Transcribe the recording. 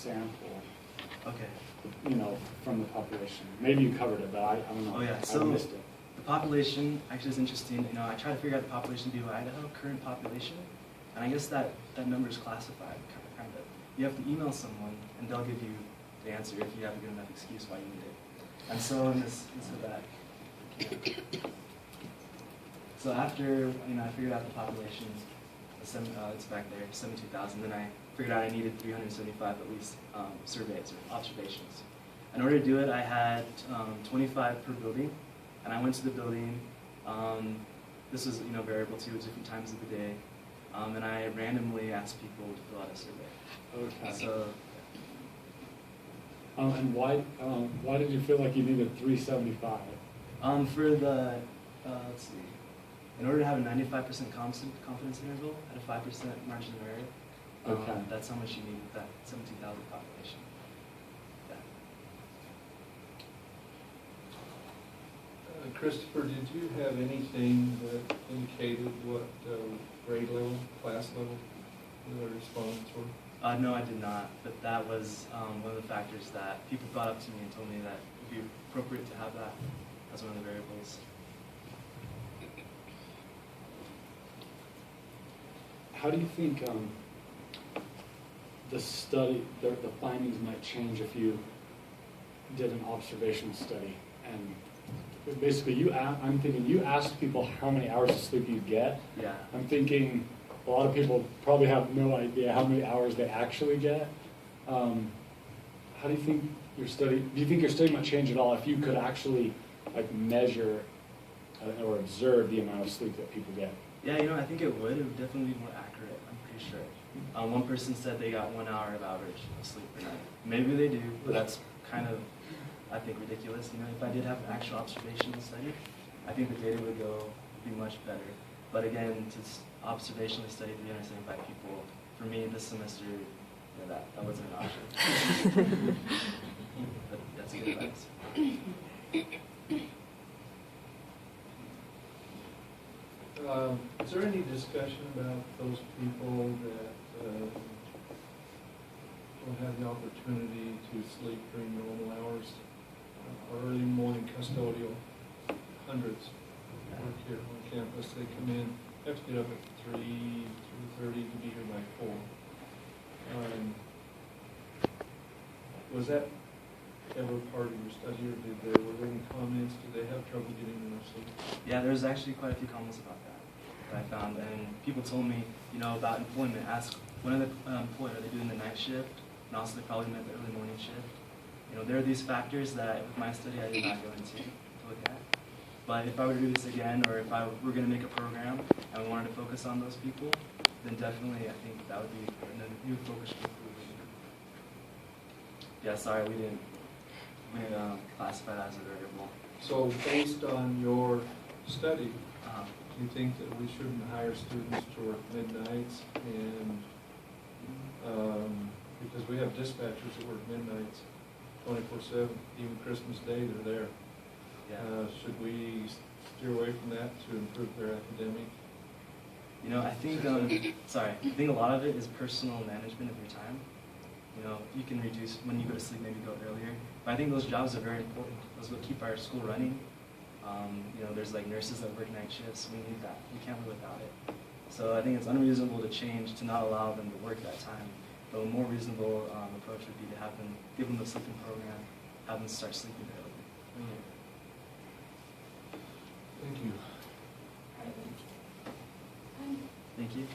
sample, Okay. you know, from the population? Maybe you covered it, but I don't know. Oh yeah, I so missed it. the population actually is interesting. You know, I try to figure out the population of Idaho, current population, and I guess that number is classified, kind of. You have to email someone, and they'll give you the answer if you have a good enough excuse why you need it. And so in this is that. So after I figured out the population, it's back there, 72,000. Then I figured out I needed 375 at least surveys or observations. In order to do it, I had 25 per building, and I went to the building. This was variable too, at different times of the day, and I randomly asked people to fill out a survey. Okay. So. And why did you feel like you needed 375? For the let's see. In order to have a 95% confidence interval at a 5% margin of error, Okay. that's how much you need with that 17,000 population. Yeah. Christopher, did you have anything that indicated what grade level, class level the respondents were? No, I did not, but that was one of the factors that people brought up to me and told me that it would be appropriate to have that as one of the variables. How do you think the findings might change if you did an observational study? And basically, I'm thinking you asked people how many hours of sleep you get. Yeah. I'm thinking a lot of people probably have no idea how many hours they actually get. How do you think your study? Do you think your study might change at all if you could actually measure or observe the amount of sleep that people get? Yeah, I think it would. It would definitely be more accurate, I'm pretty sure. One person said they got 1 hour of average of sleep per night. Maybe they do, but that's kind of, I think, ridiculous. If I did have an actual observational study, I think the data would be much better. But again, to observationally study 375 people, for me this semester, that wasn't an option. But that's good advice. Is there any discussion about those people that will have the opportunity to sleep during normal hours? Early morning custodial, hundreds work here on campus. They come in, have to get up at 3:30 to be here by 4. Was that ever part of your study, or were there any comments? Did they have trouble getting enough sleep? Yeah, there's actually quite a few comments about that I found, and people told me, about employment. Ask when are they employed? Are they doing the night shift? And also, they probably meant the early morning shift. There are these factors that with my study I did not go into to look at. But if I were to do this again, or if we're going to make a program and we wanted to focus on those people, then definitely I think that would be a new focus group. Yeah, sorry, we didn't classify that as a variable. So based on your study, do you think that we shouldn't hire students to work midnights, and because we have dispatchers that work midnights 24/7, even Christmas Day they're there. Yeah. Should we steer away from that to improve their academic? I think I think a lot of it is personal management of your time. You can reduce when you go to sleep, maybe go earlier. But I think those jobs are very important. Those will keep our school running. There's nurses that work night shifts. We need that. We can't live without it. So I think it's unreasonable to change to not allow them to work that time. But a more reasonable approach would be to give them the sleeping program, have them start sleeping early. Thank you. Thank you.